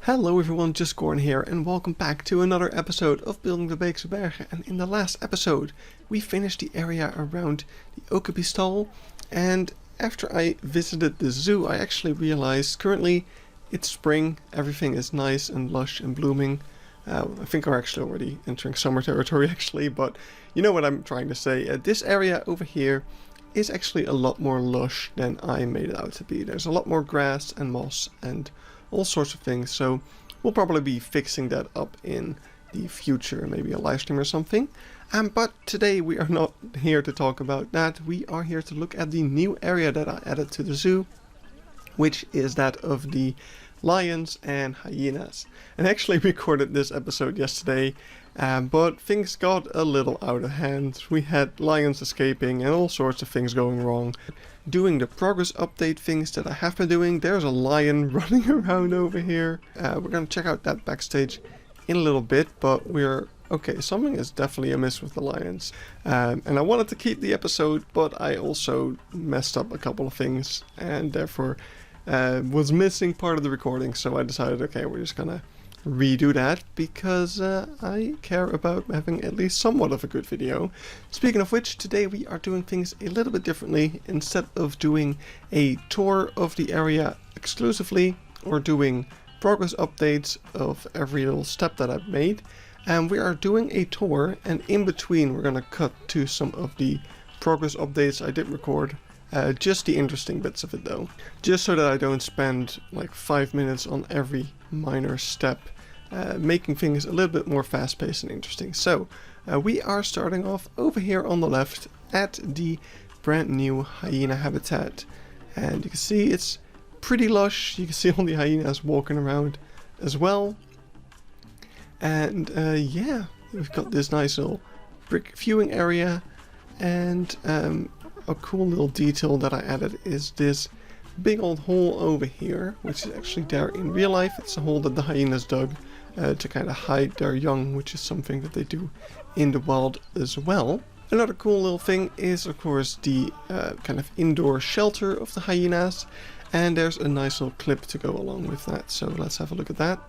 Hello everyone, just Gordon here and welcome back to another episode of Building the Beekse Bergen. And in the last episode we finished the area around the Okapistol, and after I visited the zoo I actually realized currently it's spring, everything is nice and lush and blooming. I think we're actually already entering summer territory actually, but you know what I'm trying to say. This area over here is actually a lot more lush than I made it out to be. There's a lot more grass and moss and all sorts of things, so we'll probably be fixing that up in the future, maybe a live stream or something. But today we are not here to talk about that. We are here to look at the new area that I added to the zoo, which is that of the lions and hyenas. And I actually recorded this episode yesterday, but things got a little out of hand. We had lions escaping and all sorts of things going wrong. Doing the progress update things that I have been doing, there's a lion running around over here. We're going to check out that backstage in a little bit, but okay, something is definitely amiss with the lions. And I wanted to keep the episode, but I also messed up a couple of things and therefore was missing part of the recording, so I decided, okay, we're just gonna redo that because I care about having at least somewhat of a good video. Speaking of which, today we are doing things a little bit differently. Instead of doing a tour of the area exclusively or doing progress updates of every little step that I've made, and we are doing a tour, and in between we're gonna cut to some of the progress updates I did record. Just the interesting bits of it though, just so that I don't spend like 5 minutes on every minor step, making things a little bit more fast-paced and interesting. So we are starting off over here on the left at the brand new hyena habitat, and you can see it's pretty lush. You can see all the hyenas walking around as well, and yeah, we've got this nice little brick viewing area, and a cool little detail that I added is this big old hole over here, which is actually there in real life. It's a hole that the hyenas dug to kind of hide their young, which is something that they do in the wild as well. Another cool little thing is of course the kind of indoor shelter of the hyenas, and there's a nice little clip to go along with that, so let's have a look at that.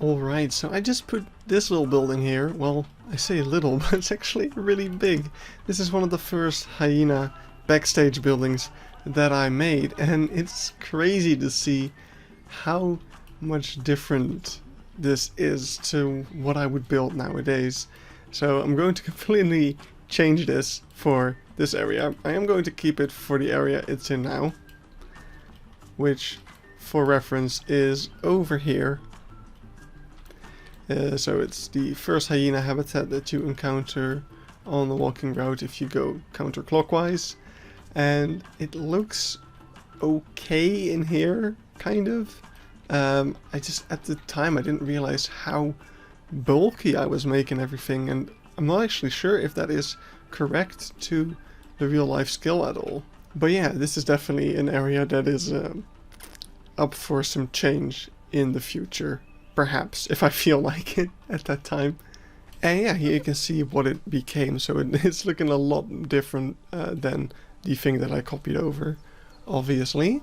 Alright, so I just put this little building here. Well, I say little, but it's actually really big. This is one of the first hyena backstage buildings that I made, and it's crazy to see how much different this is to what I would build nowadays. So I'm going to completely change this for this area. I am going to keep it for the area it's in now, which for reference is over here. So it's the first hyena habitat that you encounter on the walking route if you go counterclockwise. And it looks okay in here, kind of. I just, at the time, I didn't realize how bulky I was making everything, and I'm not actually sure if that is correct to the real life scale at all. But yeah, this is definitely an area that is up for some change in the future, perhaps, if I feel like it at that time. And yeah, here you can see what it became, so it's looking a lot different than the thing that I copied over, obviously.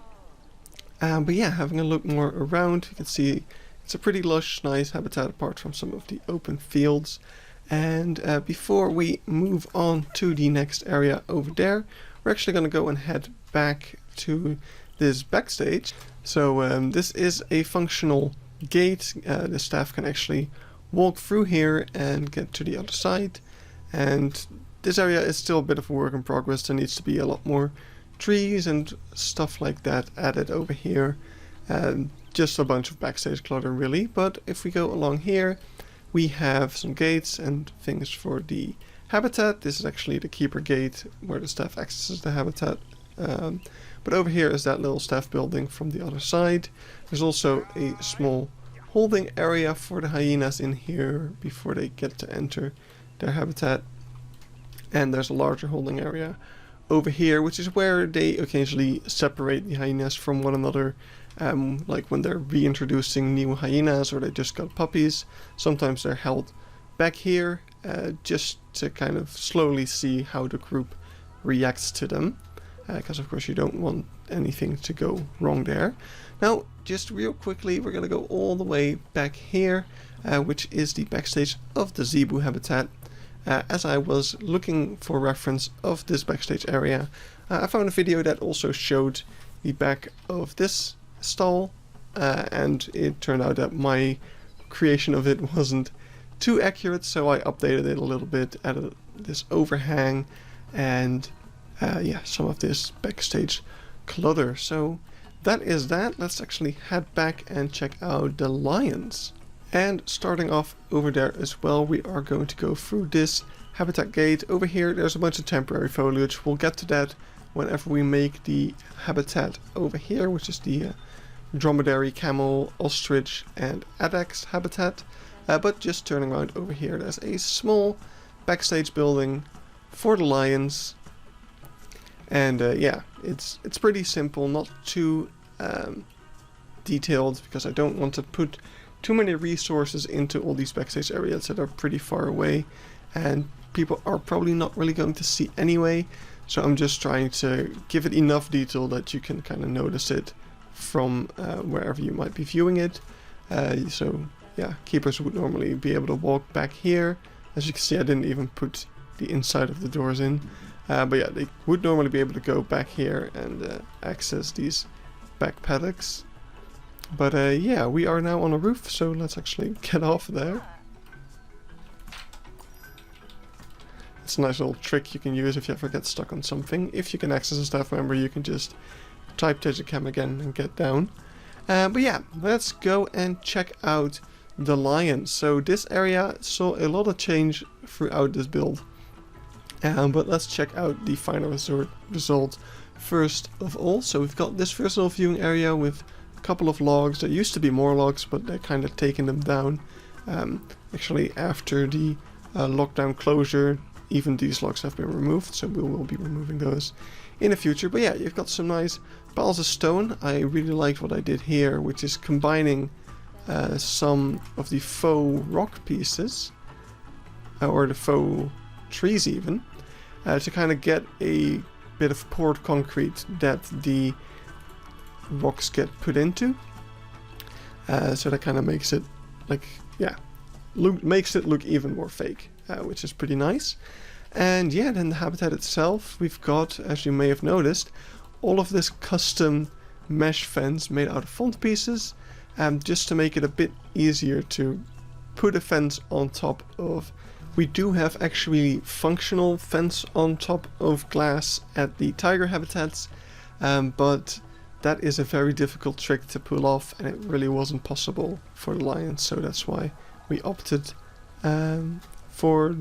But yeah, having a look more around, you can see it's a pretty lush, nice habitat apart from some of the open fields. And before we move on to the next area over there, we're actually going to go and head back to this backstage. So this is a functional gate. The staff can actually walk through here and get to the other side, and this area is still a bit of a work in progress. There needs to be a lot more trees and stuff like that added over here, and just a bunch of backstage clutter really. But if we go along here, we have some gates and things for the habitat. This is actually the keeper gate where the staff accesses the habitat, but over here is that little staff building from the other side. There's also a small holding area for the hyenas in here before they get to enter their habitat. And there's a larger holding area over here, which is where they occasionally separate the hyenas from one another, like when they're reintroducing new hyenas or they just got puppies. Sometimes they're held back here just to kind of slowly see how the group reacts to them. because of course you don't want anything to go wrong there. Now, just real quickly, we're going to go all the way back here, which is the backstage of the zebu habitat. As I was looking for reference of this backstage area, I found a video that also showed the back of this stall, and it turned out that my creation of it wasn't too accurate, so I updated it a little bit, added this overhang, and yeah, some of this backstage clutter. So that is that. Let's actually head back and check out the lions. And starting off over there as well, we are going to go through this habitat gate. Over here there's a bunch of temporary foliage. We'll get to that whenever we make the habitat over here, which is the dromedary, camel, ostrich and addax habitat. But just turning around over here, there's a small backstage building for the lions. And yeah, it's pretty simple, not too detailed, because I don't want to put too many resources into all these backstage areas that are pretty far away and people are probably not really going to see anyway. So I'm just trying to give it enough detail that you can kind of notice it from wherever you might be viewing it. So yeah, keepers would normally be able to walk back here. As you can see, I didn't even put the inside of the doors in. But yeah, they would normally be able to go back here and access these back paddocks. But yeah, we are now on a roof, so let's actually get off there. It's a nice little trick you can use if you ever get stuck on something. If you can access a staff member, you can just type digicam again and get down. But yeah, let's go and check out the lions. So this area saw a lot of change throughout this build. But let's check out the final result first of all. So we've got this versatile viewing area with a couple of logs. There used to be more logs, but they're kind of taking them down. Actually, after the lockdown closure, even these logs have been removed, so we will be removing those in the future. But yeah, you've got some nice piles of stone. I really liked what I did here, which is combining some of the faux rock pieces, or the faux trees even, to kind of get a bit of poured concrete that the rocks get put into. So that kind of makes it like, yeah, makes it look even more fake, which is pretty nice. And yeah, then the habitat itself, we've got, as you may have noticed, all of this custom mesh fence made out of font pieces, just to make it a bit easier to put a fence on top of. We do have actually functional fence on top of glass at the tiger habitats, but that is a very difficult trick to pull off, and it really wasn't possible for the lions, so that's why we opted for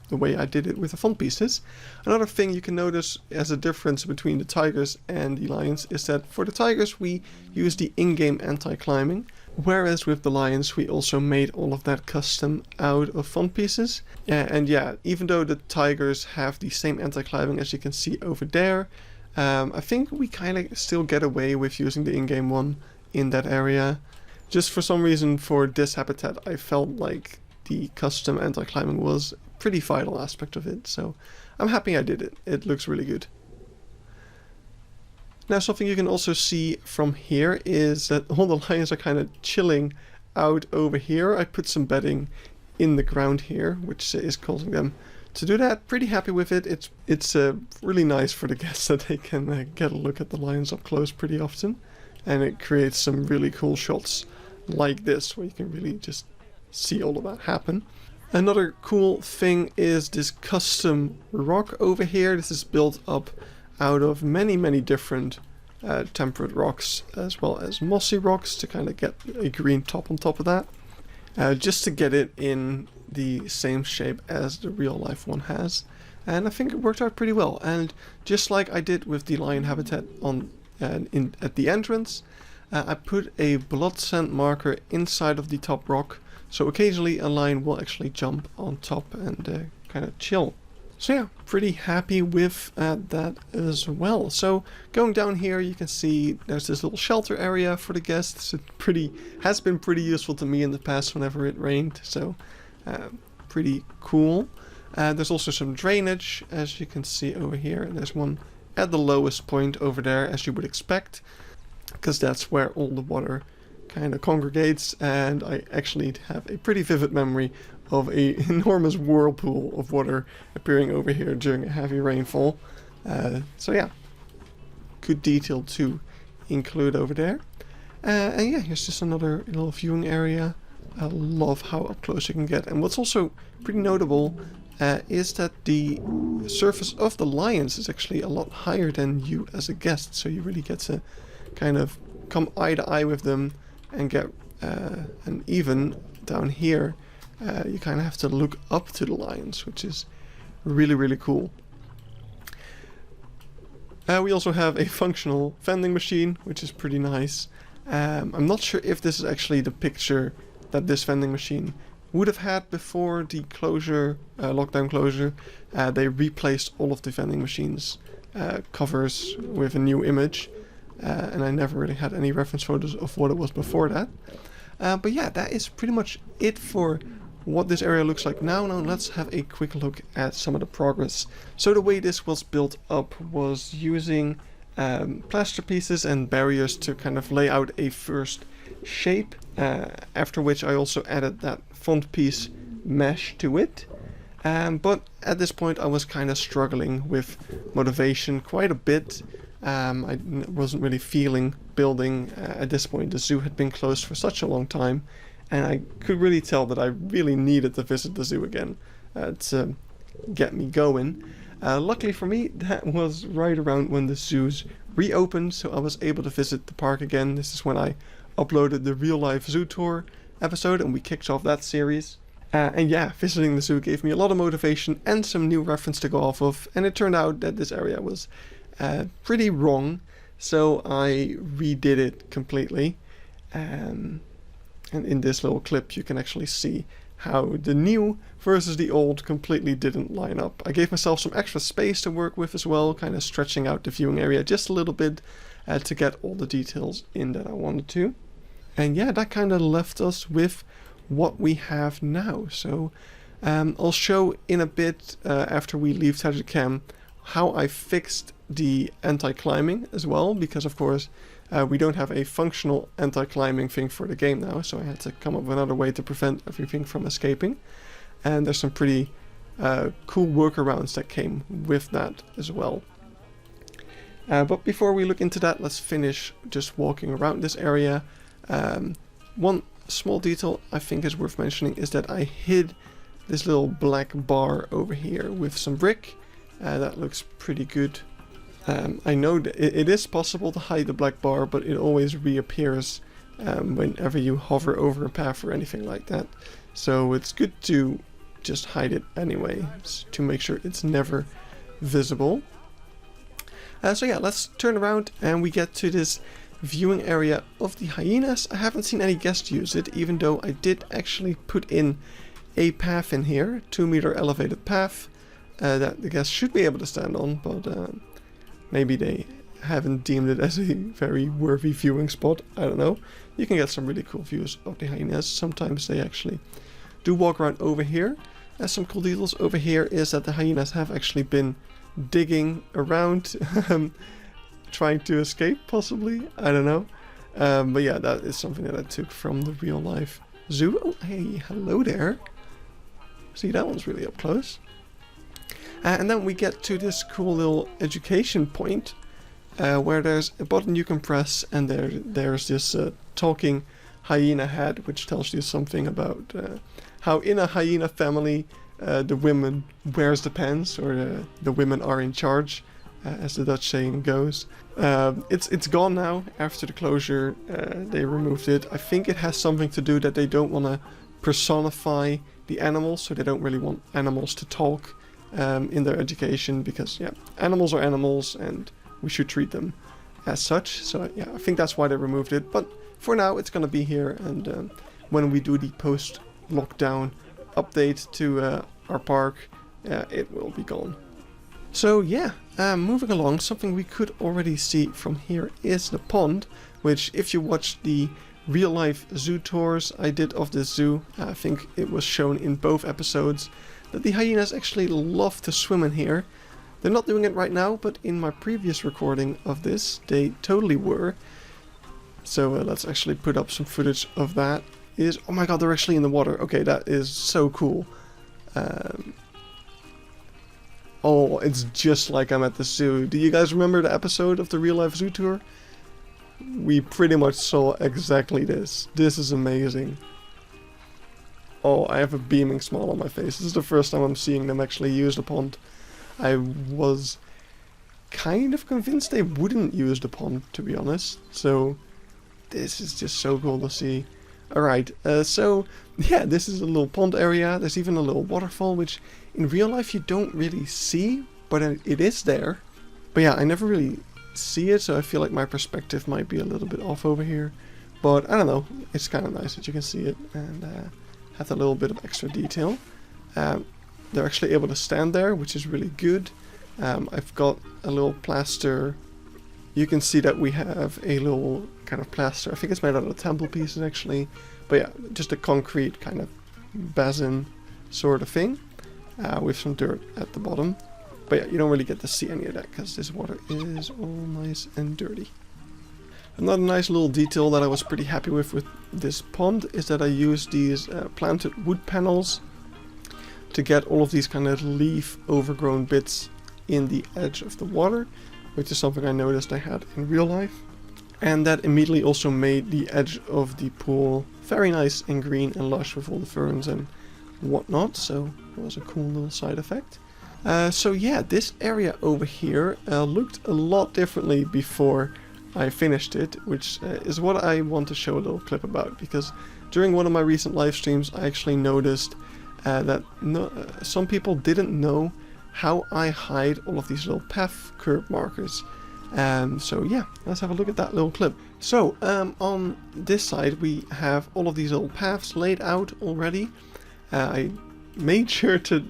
the way I did it with the font pieces. Another thing you can notice as a difference between the tigers and the lions is that for the tigers we use the in-game anti-climbing, whereas with the lions we also made all of that custom out of font pieces. And yeah, even though the tigers have the same anti-climbing as you can see over there, I think we kind of still get away with using the in-game one in that area. Just for some reason for this habitat I felt like the custom anti-climbing was a pretty vital aspect of it, so I'm happy I did it. It looks really good. Now, something you can also see from here is that all the lions are kind of chilling out over here. I put some bedding in the ground here, which is causing them to do that. Pretty happy with it. It's really nice for the guests that they can get a look at the lions up close pretty often, and it creates some really cool shots like this where you can really just see all of that happen. Another cool thing is this custom rock over here. This is built up out of many different temperate rocks as well as mossy rocks to kind of get a green top on top of that, just to get it in the same shape as the real life one has, and I think it worked out pretty well. And just like I did with the lion habitat at the entrance, I put a blood scent marker inside of the top rock, so occasionally a lion will actually jump on top and kind of chill. So yeah, pretty happy with that as well. So going down here, you can see there's this little shelter area for the guests. It has been pretty useful to me in the past whenever it rained, so pretty cool. There's also some drainage, as you can see over here. There's one at the lowest point over there, as you would expect, because that's where all the water kind of congregates, and I actually have a pretty vivid memory of a enormous whirlpool of water appearing over here during a heavy rainfall. So yeah, good detail to include over there. And yeah, here's just another little viewing area. I love how up close you can get. And what's also pretty notable is that the surface of the lions is actually a lot higher than you as a guest, so you really get to kind of come eye to eye with them and get and even down here you kind of have to look up to the lions, which is really, really cool. We also have a functional vending machine, which is pretty nice. I'm not sure if this is actually the picture that this vending machine would have had before the closure, lockdown closure. They replaced all of the vending machines covers with a new image, and I never really had any reference photos of what it was before that. But yeah, that is pretty much it for what this area looks like now. Now let's have a quick look at some of the progress. So the way this was built up was using plaster pieces and barriers to kind of lay out a first shape, after which I also added that front piece mesh to it. But at this point I was kind of struggling with motivation quite a bit. I wasn't really feeling building at this point. The zoo had been closed for such a long time, and I could really tell that I really needed to visit the zoo again to get me going. Luckily for me, that was right around when the zoos reopened, so I was able to visit the park again. This is when I uploaded the real life zoo tour episode and we kicked off that series. And yeah, visiting the zoo gave me a lot of motivation and some new reference to go off of, and it turned out that this area was pretty wrong, so I redid it completely. And in this little clip you can actually see how the new versus the old completely didn't line up. I gave myself some extra space to work with as well, kind of stretching out the viewing area just a little bit to get all the details in that I wanted to. And yeah, that kind of left us with what we have now. So I'll show in a bit after we leave Tajikam how I fixed the anti-climbing as well, because of course we don't have a functional anti-climbing thing for the game now, so I had to come up with another way to prevent everything from escaping. And there's some pretty cool workarounds that came with that as well. But before we look into that, let's finish just walking around this area. One small detail I think is worth mentioning is that I hid this little black bar over here with some brick. That looks pretty good. I know that it is possible to hide the black bar, but it always reappears whenever you hover over a path or anything like that. So it's good to just hide it anyway, to make sure it's never visible. So yeah, let's turn around and we get to this viewing area of the hyenas. I haven't seen any guests use it, even though I did actually put in a path in here, 2-meter elevated path that the guests should be able to stand on, but maybe they haven't deemed it as a very worthy viewing spot. I don't know. You can get some really cool views of the hyenas. Sometimes they actually do walk around over here. Some cool details over here is that the hyenas have actually been digging around, trying to escape, possibly. I don't know. But yeah, that is something that I took from the real life zoo. Oh, hey, hello there. See, that one's really up close. And then we get to this cool little education point where there's a button you can press, and there's this talking hyena head, which tells you something about how in a hyena family the women wears the pants, or the women are in charge, as the Dutch saying goes. It's gone now after the closure. They removed it. I think it has something to do that they don't want to personify the animals, so they don't really want animals to talk in their education, because yeah, animals are animals and we should treat them as such. So yeah, I think that's why they removed it, but for now it's gonna be here, and when we do the post-lockdown update to our park, it will be gone. So yeah, moving along, something we could already see from here is the pond, which if you watch the real life zoo tours I did of this zoo, I think it was shown in both episodes that the hyenas actually love to swim in here. They're not doing it right now, but in my previous recording of this, they totally were. So let's actually put up some footage of that. Oh my god, they're actually in the water. Okay, that is so cool. Oh, it's just like I'm at the zoo. Do you guys remember the episode of the Real Life Zoo Tour? We pretty much saw exactly this. This is amazing. Oh, I have a beaming smile on my face. This is the first time I'm seeing them actually use the pond. I was kind of convinced they wouldn't use the pond, to be honest. So, this is just so cool to see. Alright, so, yeah, this is a little pond area. There's even a little waterfall, which in real life you don't really see, but it is there. But yeah, I never really see it, so I feel like my perspective might be a little bit off over here. But, I don't know, it's kind of nice that you can see it and have a little bit of extra detail. They're actually able to stand there, which is really good. I've got a little plaster. You can see that we have a little kind of plaster. I think it's made out of temple pieces actually. But yeah, just a concrete kind of basin sort of thing with some dirt at the bottom. But yeah, you don't really get to see any of that because this water is all nice and dirty. Another nice little detail that I was pretty happy with this pond is that I used these planted wood panels to get all of these kind of leaf overgrown bits in the edge of the water, which is something I noticed I had in real life. And that immediately also made the edge of the pool very nice and green and lush with all the ferns and whatnot, so it was a cool little side effect. So yeah, this area over here looked a lot differently before I finished it, which is what I want to show a little clip about, because during one of my recent live streams I actually noticed that some people didn't know how I hide all of these little path curb markers. So yeah, let's have a look at that little clip. So on this side we have all of these little paths laid out already. I made sure to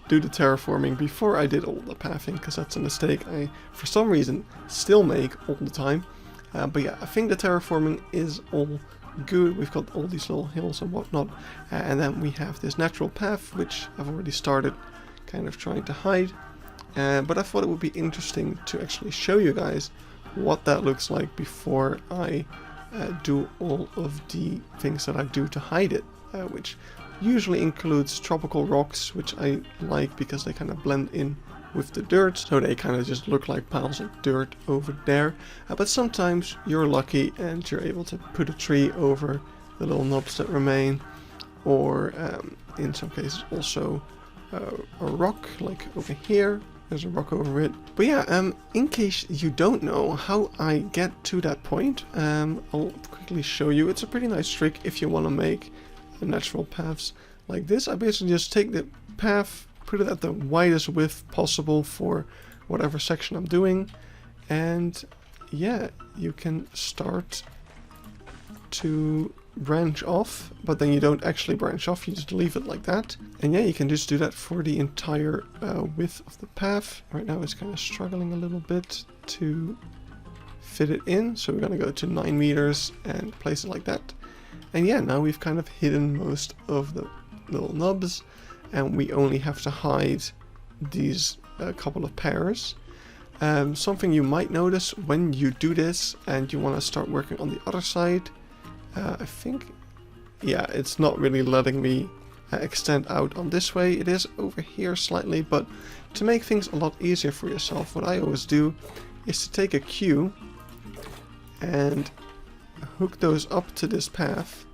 do the terraforming before I did all the pathing, because that's a mistake I for some reason still make all the time. But yeah, I think the terraforming is all good. We've got all these little hills and whatnot, and then we have this natural path which I've already started kind of trying to hide, but I thought it would be interesting to actually show you guys what that looks like before I do all of the things that I do to hide it, which usually includes tropical rocks, which I like because they kind of blend in with the dirt, so they kind of just look like piles of dirt over there. But sometimes you're lucky and you're able to put a tree over the little knobs that remain, or in some cases also a rock, like over here. There's a rock over it. But yeah, in case you don't know how I get to that point, I'll quickly show you. It's a pretty nice trick if you want to make natural paths like this. I basically just take the path, put it at the widest width possible for whatever section I'm doing, and yeah, you can start to branch off, but then you don't actually branch off, you just leave it like that. And yeah, you can just do that for the entire width of the path. Right now it's kind of struggling a little bit to fit it in, so we're going to go to 9 meters and place it like that. And yeah, now we've kind of hidden most of the little nubs, and we only have to hide these couple of pairs. Something you might notice when you do this and you want to start working on the other side, I think, yeah, it's not really letting me extend out on this way. It is over here slightly, but to make things a lot easier for yourself, what I always do is to take a cue and hook those up to this path.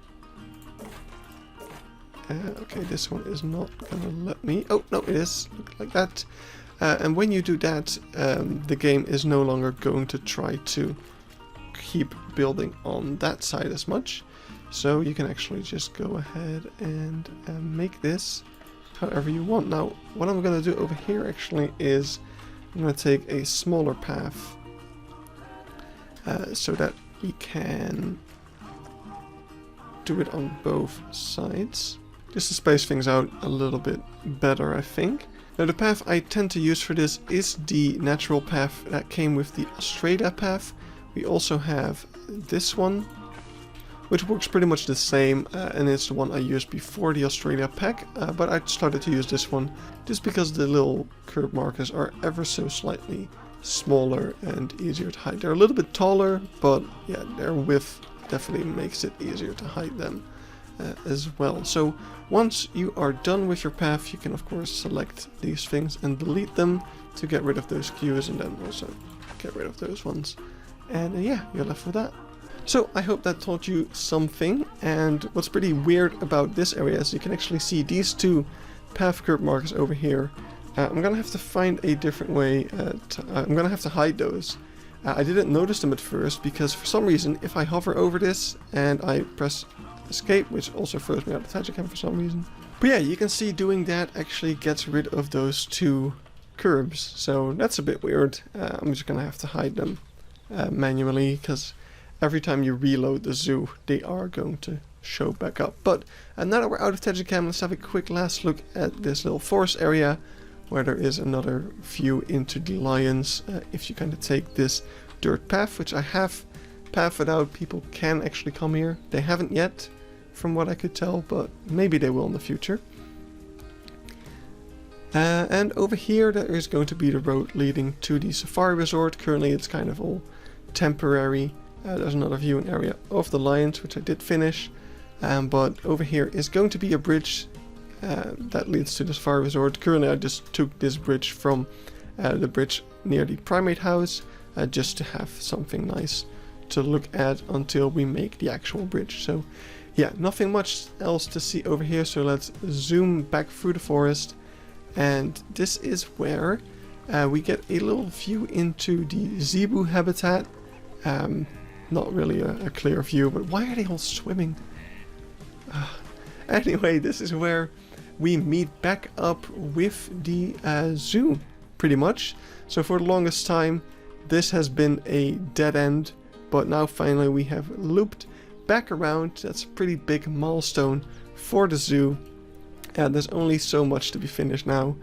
Okay, this one is not gonna let me. Oh no, it is. Look like that. And when you do that, the game is no longer going to try to keep building on that side as much. So you can actually just go ahead and make this however you want. Now, what I'm gonna do over here actually is I'm gonna take a smaller path so that we can do it on both sides, just to space things out a little bit better, I think. Now the path I tend to use for this is the natural path that came with the Australia path. We also have this one, which works pretty much the same, and it's the one I used before the Australia pack, but I started to use this one just because the little curb markers are ever so slightly smaller and easier to hide. They're a little bit taller, but yeah, their width definitely makes it easier to hide them as well. So once you are done with your path, you can of course select these things and delete them to get rid of those cues, and then also get rid of those ones. And yeah, you're left with that. So I hope that taught you something, and what's pretty weird about this area is you can actually see these two path curb markers over here. I'm gonna have to find a different way, I'm gonna have to hide those. I didn't notice them at first because for some reason if I hover over this and I press escape, which also throws me out of Tagicam for some reason. But yeah, you can see doing that actually gets rid of those two curbs, so that's a bit weird. I'm just gonna have to hide them manually, because every time you reload the zoo, they are going to show back up. But now that we're out of Tagicam, let's have a quick last look at this little forest area, where there is another view into the lions. If you kind of take this dirt path, which I have pathed out, people can actually come here. They haven't yet, from what I could tell, but maybe they will in the future. And over here there is going to be the road leading to the safari resort. Currently it's kind of all temporary. There's another viewing area of the lions, which I did finish, but over here is going to be a bridge that leads to the safari resort. Currently I just took this bridge from the bridge near the primate house, just to have something nice to look at until we make the actual bridge. So yeah, nothing much else to see over here, so let's zoom back through the forest, and this is where we get a little view into the zebu habitat. Not really a clear view, but why are they all swimming? Anyway, this is where we meet back up with the zoo, pretty much. So for the longest time, this has been a dead end, but now finally we have looped back around. That's a pretty big milestone for the zoo, and there's only so much to be finished now.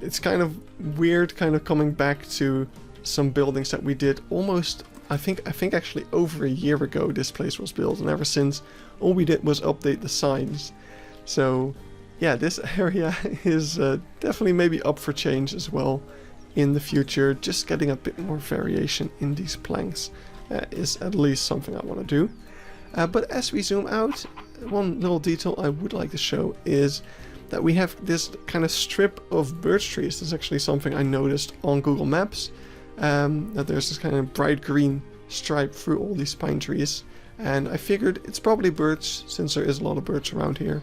It's kind of weird, kind of coming back to some buildings that we did almost, I think actually over a year ago this place was built, and ever since all we did was update the signs. So yeah, this area is definitely maybe up for change as well in the future. Just getting a bit more variation in these planks is at least something I want to do. But as we zoom out, one little detail I would like to show is that we have this kind of strip of birch trees. This is actually something I noticed on Google Maps, that there's this kind of bright green stripe through all these pine trees, and I figured it's probably birch since there is a lot of birch around here.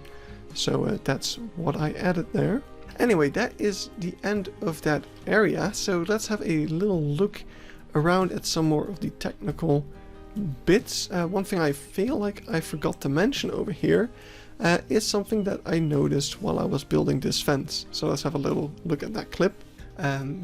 So that's what I added there. Anyway, that is the end of that area, so let's have a little look around at some more of the technical bits. One thing I feel like I forgot to mention over here is something that I noticed while I was building this fence. So let's have a little look at that clip.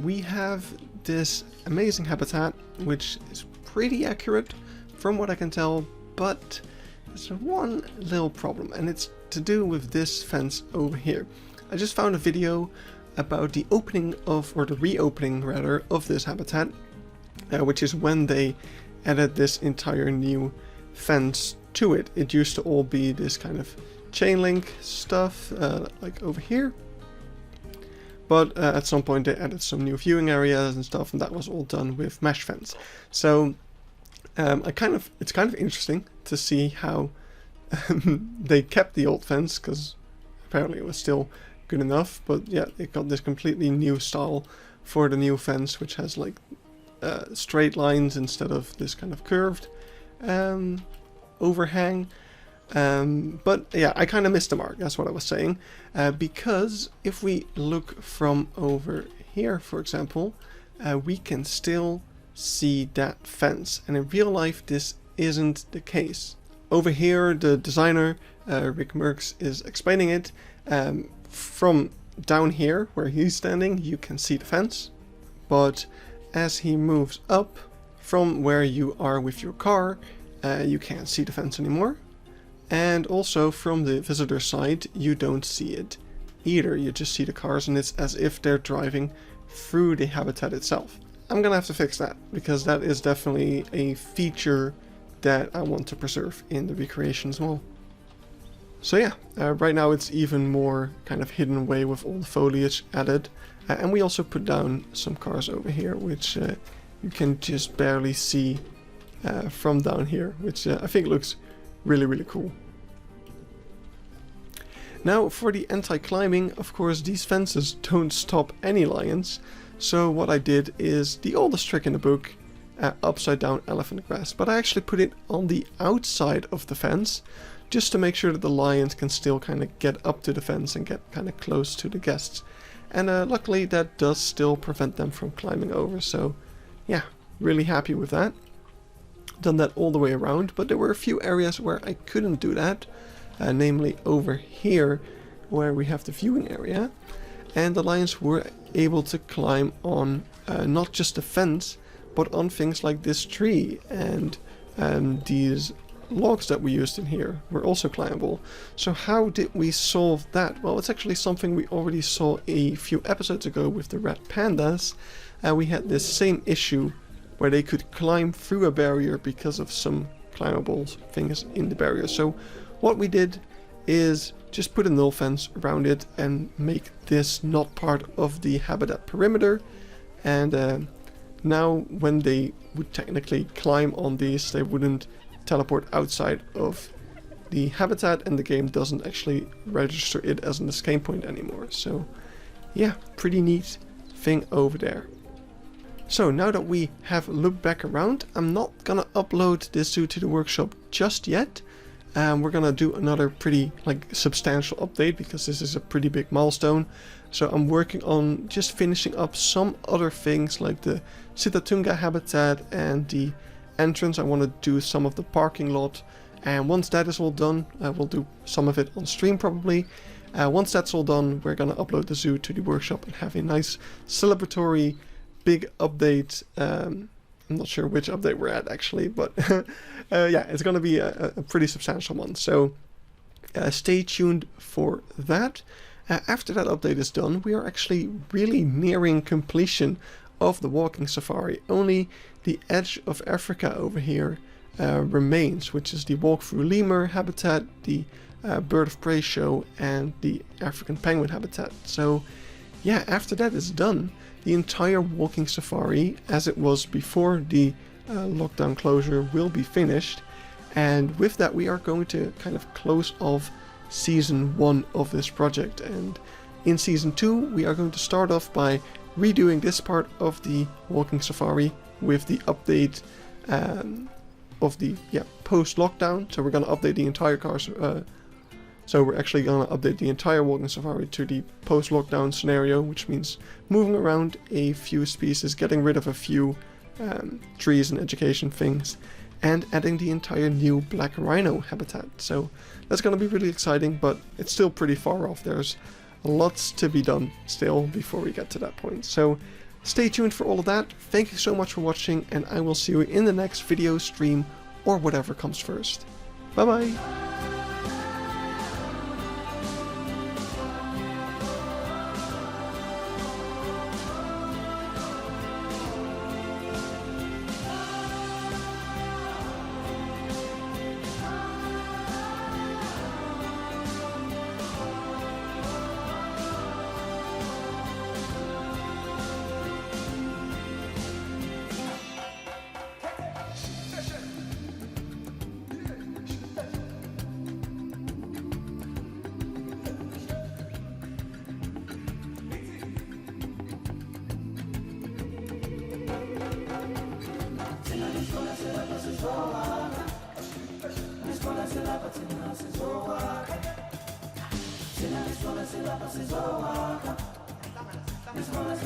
We have this amazing habitat, which is pretty accurate from what I can tell, but there's one little problem, and it's to do with this fence over here. I just found a video about the opening of, or the reopening rather, of this habitat, which is when they added this entire new fence to it. It used to all be this kind of chain link stuff, like over here, but at some point they added some new viewing areas and stuff, and that was all done with mesh fence. So it's kind of interesting to see how they kept the old fence, because apparently it was still good enough, but yeah, they got this completely new style for the new fence, which has like straight lines instead of this kind of curved overhang. But yeah, I kind of missed the mark, that's what I was saying, because if we look from over here, for example, we can still see that fence, and in real life this isn't the case. Over here the designer, Rick Merckx, is explaining it. From down here where he's standing you can see the fence, but as he moves up from where you are with your car, you can't see the fence anymore. And also from the visitor side you don't see it either, you just see the cars, and it's as if they're driving through the habitat itself. I'm gonna have to fix that, because that is definitely a feature that I want to preserve in the recreation as well. So yeah, right now it's even more kind of hidden away with all the foliage added. And we also put down some cars over here, which you can just barely see from down here, which I think looks really, really cool. Now for the anti-climbing, of course these fences don't stop any lions. So what I did is the oldest trick in the book, upside down elephant grass. But I actually put it on the outside of the fence, just to make sure that the lions can still kind of get up to the fence and get kind of close to the guests. And luckily that does still prevent them from climbing over. So yeah, really happy with that. Done that all the way around, but there were a few areas where I couldn't do that. Namely over here where we have the viewing area, and the lions were able to climb on not just the fence but on things like this tree, and these logs that we used in here were also climbable. So how did we solve that? Well, it's actually something we already saw a few episodes ago with the red pandas. We had this same issue where they could climb through a barrier because of some climbable things in the barrier. So what we did is just put a null fence around it and make this not part of the habitat perimeter. And now when they would technically climb on these, they wouldn't teleport outside of the habitat, and the game doesn't actually register it as an escape point anymore. So yeah, pretty neat thing over there. So now that we have looked back around, I'm not gonna upload this zoo to the workshop just yet. We're gonna do another pretty substantial update because this is a pretty big milestone. So I'm working on just finishing up some other things like the Sitatunga habitat and the entrance. I want to do some of the parking lot, and once that is all done, we'll do some of it on stream probably. Once that's all done, we're gonna upload the zoo to the workshop and have a nice celebratory big update. I'm not sure which update we're at actually, but yeah, it's going to be a pretty substantial one. So stay tuned for that. After that update is done, we are actually really nearing completion of the walking safari. Only the edge of Africa over here remains, which is the walk through lemur habitat, the bird of prey show, and the African penguin habitat. So yeah, after that is done, the entire walking safari, as it was before the lockdown closure, will be finished. And with that, we are going to kind of close off season 1 of this project. And in season 2, we are going to start off by redoing this part of the walking safari with the update of the post-lockdown. So we're going to update the entire cars. So we're actually going to update the entire walking safari to the post-lockdown scenario, which means moving around a few species, getting rid of a few trees and education things, and adding the entire new black rhino habitat. So that's going to be really exciting, but it's still pretty far off. There's lots to be done still before we get to that point. So stay tuned for all of that. Thank you so much for watching, and I will see you in the next video, stream, or whatever comes first. Bye bye! This one is